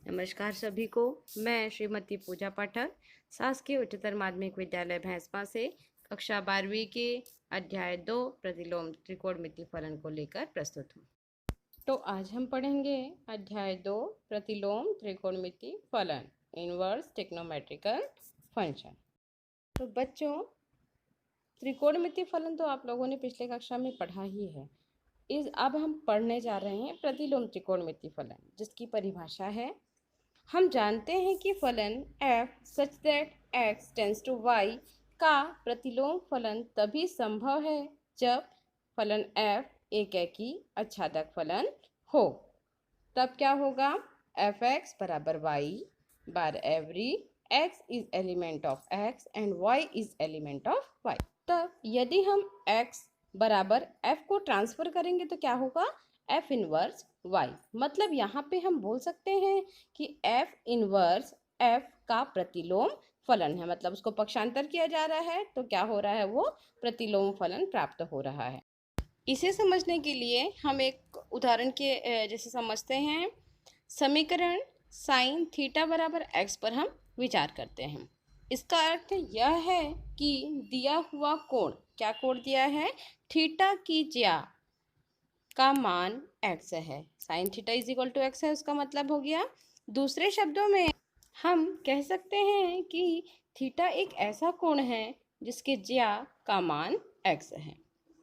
नमस्कार सभी को। मैं श्रीमती पूजा पाठक शासकीय उच्चतर माध्यमिक विद्यालय भैंसमा से कक्षा 12वीं के अध्याय 2 प्रतिलोम त्रिकोणमिति फलन को लेकर प्रस्तुत हूँ। तो आज हम पढ़ेंगे अध्याय 2 प्रतिलोम त्रिकोणमिति फलन इनवर्स ट्रिग्नोमेट्रिकल फंक्शन। तो बच्चों, त्रिकोणमिति फलन तो आप लोगों ने पिछले कक्षा में पढ़ा ही है। अब हम पढ़ने जा रहे हैं प्रतिलोम त्रिकोणमिति फलन, जिसकी परिभाषा है। हम जानते हैं कि फलन f such that x tends to y का प्रतिलोम फलन तभी संभव है जब फलन f एक एकी आच्छादक फलन हो। तब क्या होगा? f(x) बराबर y bar every x is element of x and y is element of y। तब यदि हम x बराबर f को ट्रांसफर करेंगे तो क्या होगा? f inverse y। मतलब यहाँ पे हम बोल सकते हैं कि f इनवर्स f का प्रतिलोम फलन है। मतलब उसको पक्षांतर किया जा रहा है तो क्या हो रहा है? वो प्रतिलोम फलन प्राप्त हो रहा है। इसे समझने के लिए हम एक उदाहरण के जैसे समझते हैं। समीकरण साइन थीटा बराबर x पर हम विचार करते हैं। इसका अर्थ यह है कि दिया हुआ कोण, क्या कोण दिया है? थीटा की ज्या का मान x है। Sine theta is equal to x है, उसका मतलब हो गया। दूसरे शब्दों में हम कह सकते हैं कि थीटा एक ऐसा कोण है जिसके ज्या का मान x है।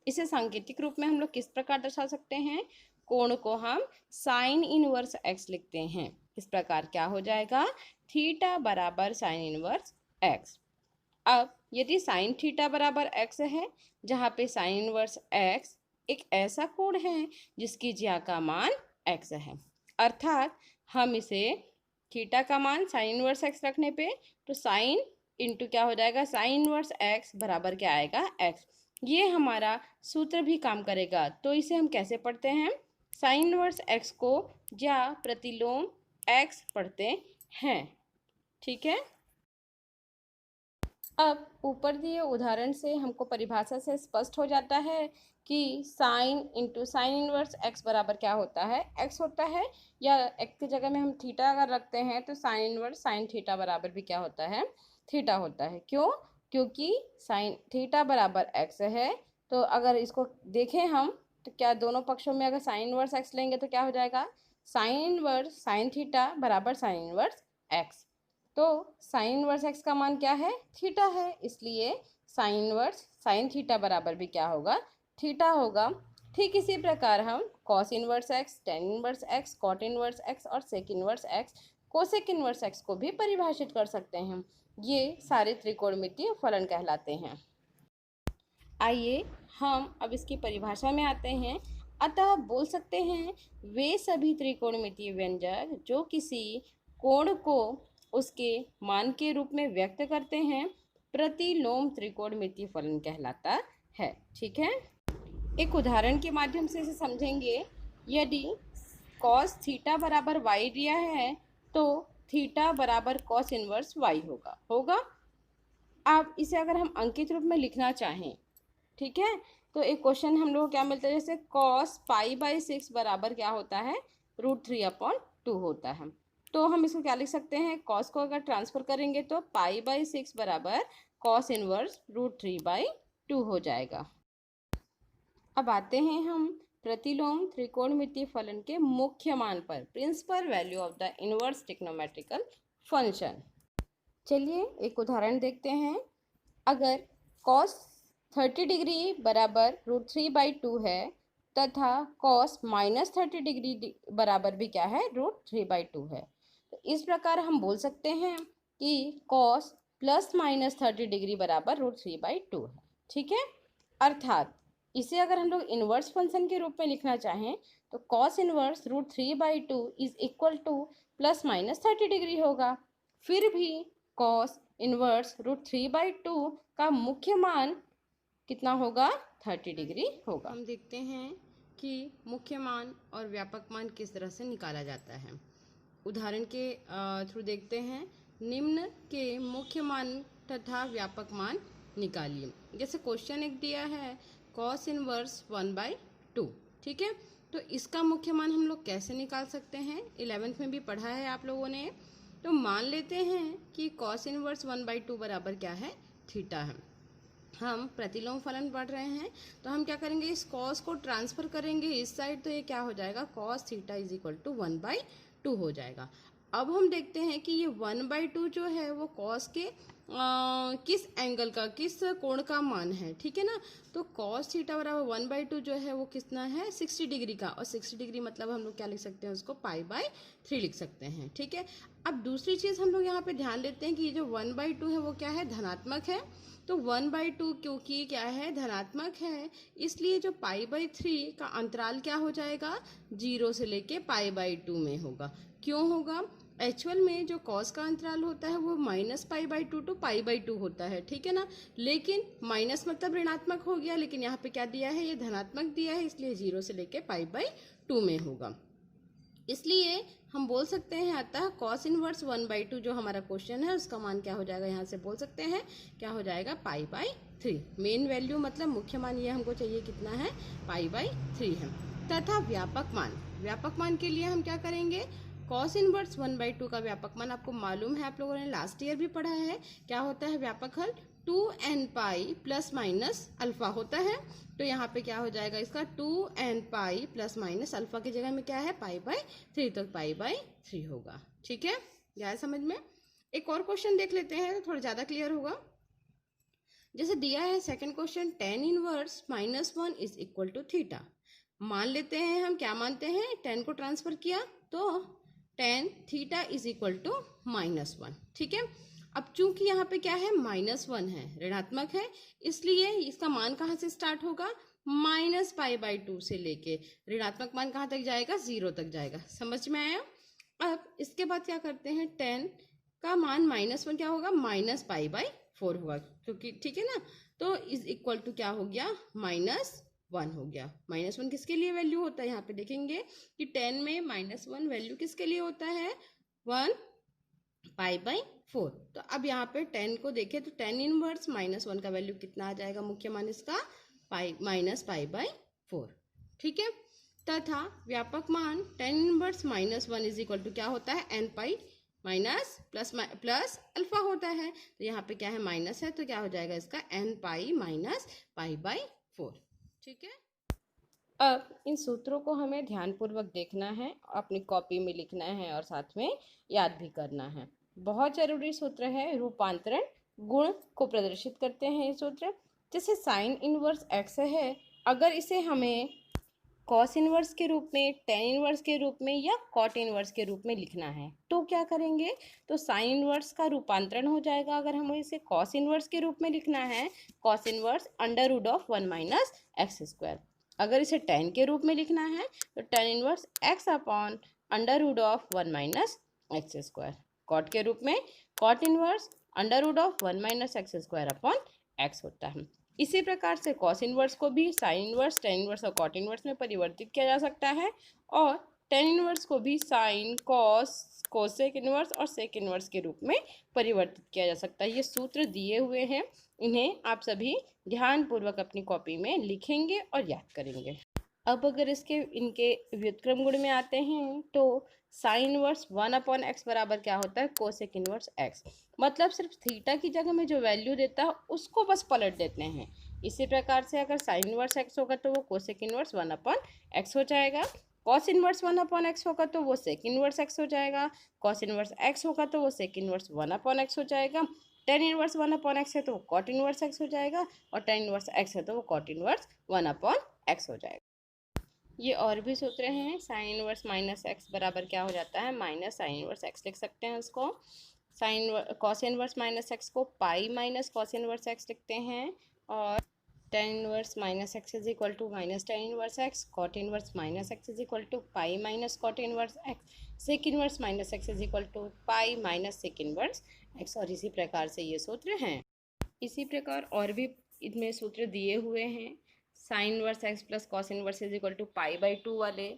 इसे सांकेतिक रूप में हम लोग किस प्रकार दर्शा सकते हैं? कोण को हम साइन इनवर्स x लिखते हैं। इस प्रकार क्या हो जाएगा? थीटा बराबर साइन इनवर्स x। अब यदि साइन थीटा बराबर x है, जहाँ पे साइन इनवर्स x एक ऐसा कोण है जिसकी ज्या का मान x है, अर्थात हम इसे थीटा का मान साइन इनवर्स x रखने पे तो साइन इंटू क्या हो जाएगा? साइन इनवर्स x बराबर क्या आएगा? x। ये हमारा सूत्र भी काम करेगा। तो इसे हम कैसे पढ़ते हैं? साइन इनवर्स x को ज्या प्रतिलोम x पढ़ते हैं। ठीक है। अब ऊपर दिए उदाहरण से हमको परिभाषा से स्पष्ट हो जाता है कि sine into sine inverse x बराबर क्या होता है? x होता है, या x की जगह में हम थीटा अगर रखते हैं तो साइन इनवर्स साइन थीटा बराबर भी क्या होता है? थीटा होता है। क्यों? क्योंकि साइन थीटा बराबर x है। तो अगर इसको देखें हम तो क्या दोनों पक्षों में अगर साइन इनवर्स x लेंगे तो क्या हो जाएगा? साइन इनवर्स साइन थीटा बराबर साइन इनवर्स x। तो साइन इनवर्स x का मान क्या है? थीटा है। इसलिए साइन इनवर्स साइन थीटा बराबर भी क्या होगा? थीटा होगा। ठीक इसी प्रकार हम cos inverse x, tan inverse x, cot inverse x और sec inverse x, cosec inverse x को भी परिभाषित कर सकते हैं। ये सारे त्रिकोणमितीय फलन कहलाते हैं। आइए हम अब इसकी परिभाषा में आते हैं। अतः बोल सकते हैं वे सभी त्रिकोणमितीय व्यंजक जो किसी कोण को उसके मान के रूप में व्यक्त करते हैं, प्रतिलोम त्रिकोणमितीय फलन कहलाता है। ठीक है। एक उदाहरण के माध्यम से इसे समझेंगे। यदि कॉस थीटा बराबर y दिया है तो थीटा बराबर कॉस इनवर्स y होगा। अब इसे अगर हम अंकित रूप में लिखना चाहें, ठीक है, तो एक क्वेश्चन हम लोग को क्या मिलता है? जैसे कॉस π/6 बराबर क्या होता है? √3/2 होता है। तो हम इसको क्या लिख सकते हैं? कॉस को अगर ट्रांसफर करेंगे तो π/6 बराबर कॉस इनवर्स √3/2 हो जाएगा। अब आते हैं हम प्रतिलोम त्रिकोणमितीय फलन के मुख्य मान पर, principal value of the inverse trigonometrical function. चलिए एक उदाहरण देखते हैं। अगर कॉस 30 डिग्री बराबर √3/2 है तथा कॉस -30 डिग्री बराबर भी क्या है? √3/2 है। तो इस प्रकार हम बोल सकते हैं कि कॉस +-30 डिग्री बराबर √3/2 है। ठीक है। अर्थात इसे अगर हम लोग इनवर्स फंक्शन के रूप में लिखना चाहें तो cos inverse √3/2 is equal to +-30 degree होगा। फिर भी कॉस इनवर्स √3/2 का मुख्य मान कितना होगा? 30 डिग्री होगा। हम देखते हैं कि मुख्य मान और व्यापक मान किस तरह से निकाला जाता है। उदाहरण के थ्रू देखते हैं। निम्न के मुख्य मान तथा व्यापक मान निकालिए। जैसे क्वेश्चन एक दिया है कॉस इनवर्स 1/2। ठीक है। तो इसका मुख्य मान हम लोग कैसे निकाल सकते हैं, 11th में भी पढ़ा है आप लोगों ने। तो मान लेते हैं कि कॉस इनवर्स 1/2 बराबर क्या है, थीटा है। हम प्रतिलोम फलन पढ़ रहे हैं, तो हम क्या करेंगे, इस कॉस को ट्रांसफर करेंगे इस साइड, तो ये क्या हो जाएगा, cos theta is equal to 1/2 हो जाएगा। अब हम देखते हैं कि ये 1/2 जो है वो कॉस के किस एंगल का, किस कोण का मान है, ठीक है ना। तो कॉस थीटा बराबर 1/2 जो है वो कितना है, 60 डिग्री का, और 60 डिग्री मतलब हम लोग क्या लिख सकते हैं, उसको π/3 लिख सकते हैं, ठीक है। अब दूसरी चीज़ हम लोग यहाँ पे ध्यान देते हैं कि ये जो 1/2 है वो क्या है, धनात्मक है। तो 1/2 क्योंकि क्या है, धनात्मक है, इसलिए जो π/3 का अंतराल क्या हो जाएगा, 0 से लेके π/2 में होगा। क्यों होगा, एक्चुअल में जो कॉस का अंतराल होता है वो -π/2 टू π/2 होता है, ठीक है ना। लेकिन माइनस मतलब ऋणात्मक हो गया, लेकिन यहाँ पे क्या दिया है, ये धनात्मक दिया है, इसलिए 0 से लेके π/2 में होगा। इसलिए हम बोल सकते हैं अतः कॉस इनवर्स 1/2 जो हमारा क्वेश्चन है उसका मान क्या हो जाएगा, यहाँ से बोल सकते हैं क्या हो जाएगा, π/3। मेन वैल्यू मतलब मुख्य मान ये हमको चाहिए कितना है, π/3 है। तथा व्यापक मान के लिए हम क्या करेंगे, कॉस इनवर्स 1/2 का व्यापक मान आपको मालूम है, आप लोगों ने लास्ट ईयर भी पढ़ा है, क्या होता है व्यापक हल, 2n प्लस माइनस अल्फा होता है। तो यहाँ पे क्या हो जाएगा इसका, 2n प्लस माइनस अल्फा की जगह में क्या है, π/3, तो π/3 होगा, ठीक है, क्या समझ में। एक और क्वेश्चन देख लेते हैं तो थोड़ा ज़्यादा क्लियर होगा। जैसे दिया है second question, tan inverse -1 is equal to theta. मान लेते हैं, हम क्या मानते हैं, tan को ट्रांसफर किया तो tan theta is equal to -1, ठीक है। अब चूंकि यहाँ पे क्या है, -1 है, ऋणात्मक है, इसलिए इसका मान कहाँ से स्टार्ट होगा, -π/2 से लेके ऋणात्मक मान कहाँ तक जाएगा, 0 तक जाएगा, समझ में आया। अब इसके बाद क्या करते हैं, tan का मान -1 क्या होगा, -π/4 होगा, क्योंकि ठीक है ना। तो इज इक्वल टू क्या हो गया, -1 हो गया। -1 किसके लिए वैल्यू होता है, यहाँ पे देखेंगे कि 10 में -1 वैल्यू किसके लिए होता है, 1π/4। तो अब यहाँ पे 10 को देखें तो tan इनवर्स -1 का वैल्यू कितना आ जाएगा, मुख्य मान इसका -π/4, ठीक है। तथा व्यापक मान tan inverse -1 is equal to क्या होता है, n माइनस प्लस अल्फा होता है, तो यहाँ पे क्या है, माइनस है, तो क्या हो जाएगा इसका n π-π/4, ठीक है। अब इन सूत्रों को हमें ध्यानपूर्वक देखना है, अपनी कॉपी में लिखना है और साथ में याद भी करना है। बहुत जरूरी सूत्र है, रूपांतरण गुण को प्रदर्शित करते हैं ये सूत्र। जैसे साइन इनवर्स x है, अगर इसे हमें कॉस इनवर्स के रूप में, टेन इनवर्स के रूप में या कॉट इनवर्स के रूप में लिखना है तो क्या करेंगे, तो साइन इनवर्स का रूपांतरण हो जाएगा। अगर हमें इसे कॉस इनवर्स के रूप में लिखना है, कॉस इनवर्स √1 - x²। अगर इसे टेन के रूप में लिखना है तो tan inverse x upon √1 - x²। Cot के रूप में cot inverse √1 - x² upon x होता है। इसी प्रकार से कॉस इनवर्स को भी साइन इनवर्स, टेन इनवर्स और कॉट इनवर्स में परिवर्तित किया जा सकता है, और टेन इनवर्स को भी साइन, कॉस, कोसेक इनवर्स और सेक इनवर्स के रूप में परिवर्तित किया जा सकता है। ये सूत्र दिए हुए हैं, इन्हें आप सभी ध्यानपूर्वक अपनी कॉपी में लिखेंगे और याद करेंगे। अब अगर इनके व्युत्क्रम गुण में आते हैं तो साइन इनवर्स 1/x बराबर क्या होता है, कोसेक इनवर्स x। मतलब सिर्फ थीटा की जगह में जो वैल्यू देता है उसको बस पलट देते हैं। इसी प्रकार से अगर साइन इनवर्स x होगा तो वो कोसेक इनवर्स 1/x हो जाएगा। कॉस इनवर्स 1/x होगा तो वो सेक इनवर्स x हो जाएगा। कॉस इनवर्स x होगा तो वो सेक इनवर्स 1/x हो जाएगा। टेन इनवर्स 1/x है तो वो कॉट इनवर्स x हो जाएगा, और टेन इनवर्स x है तो वो कॉट इनवर्स 1/x हो जाएगा। ये और भी सूत्र हैं। साइन इनवर्स -x बराबर क्या हो जाता है, माइनस साइन इनवर्स x लिख सकते हैं उसको। साइन कॉस इनवर्स -x को pi minus cos inverse x लिखते हैं, और tan inverse -x is equal to minus tan inverse x। Cot inverse -x is equal to pi minus cot inverse x। Sec inverse -x is equal to pi minus sec inverse x। और इसी प्रकार से ये सूत्र हैं। इसी प्रकार और भी इनमें सूत्र दिए हुए हैं। Sine inverse x plus cos inverse is equal to π/2 वाले,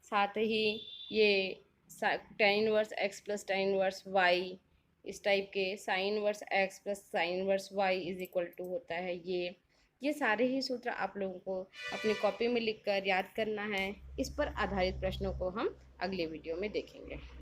साथ ही ये tan inverse x plus tan inverse y, इस टाइप के sine inverse x plus sine inverse y is equal to होता है ये। ये सारे ही सूत्र आप लोगों को अपनी कॉपी में लिखकर याद करना है। इस पर आधारित प्रश्नों को हम अगले वीडियो में देखेंगे।